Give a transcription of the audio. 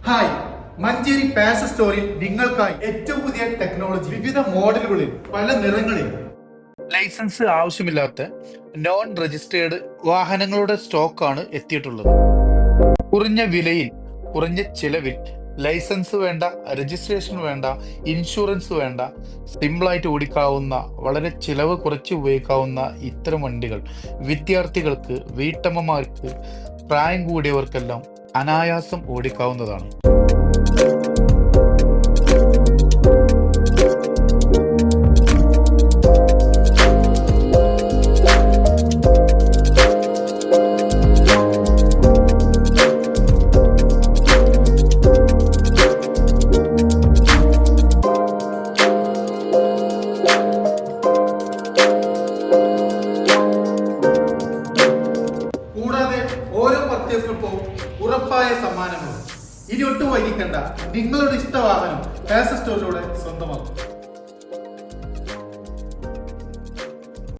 Hi, Manjeri passion സ്റ്റോറിൽ നിങ്ങൾക്കായി ഏറ്റവും പുതിയ ടെക്നോളജി, വിവിധ മോഡലുകളിൽ, പല നിറങ്ങളിൽ, ലൈസൻസ് ആവശ്യമില്ലാത്ത നോൺ രജിസ്റ്റേർഡ് വാഹനങ്ങളുടെ സ്റ്റോക്കാണ് എത്തിയിട്ടുള്ളത്. കുറഞ്ഞ വിലയിൽ, കുറഞ്ഞ ചിലവിൽ, ലൈസൻസ് വേണ്ട, രജിസ്ട്രേഷൻ വേണ്ട, ഇൻഷുറൻസ് വേണ്ട, സിമ്പിളായിട്ട് ഓടിക്കാവുന്ന, വളരെ ചിലവ് കുറച്ച് ഉപയോഗിക്കാവുന്ന ഇത്തരം വണ്ടികൾ വിദ്യാർത്ഥികൾക്ക്, വീട്ടമ്മമാർക്ക്, പ്രായം കൂടിയവർക്കെല്ലാം അനായാസം ഓടിക്കാവുന്നതാണ്. കൂടാതെ ഓരോ പർച്ചേസിനൊപ്പം ഉറപ്പായ സമ്മാനങ്ങളും. ഇനി ഒട്ടും വൈകിക്കണ്ട, നിങ്ങളുടെ ഇഷ്ടവാഹനം പാഷൻ സ്റ്റോറിലൂടെ സ്വന്തമാക്കും.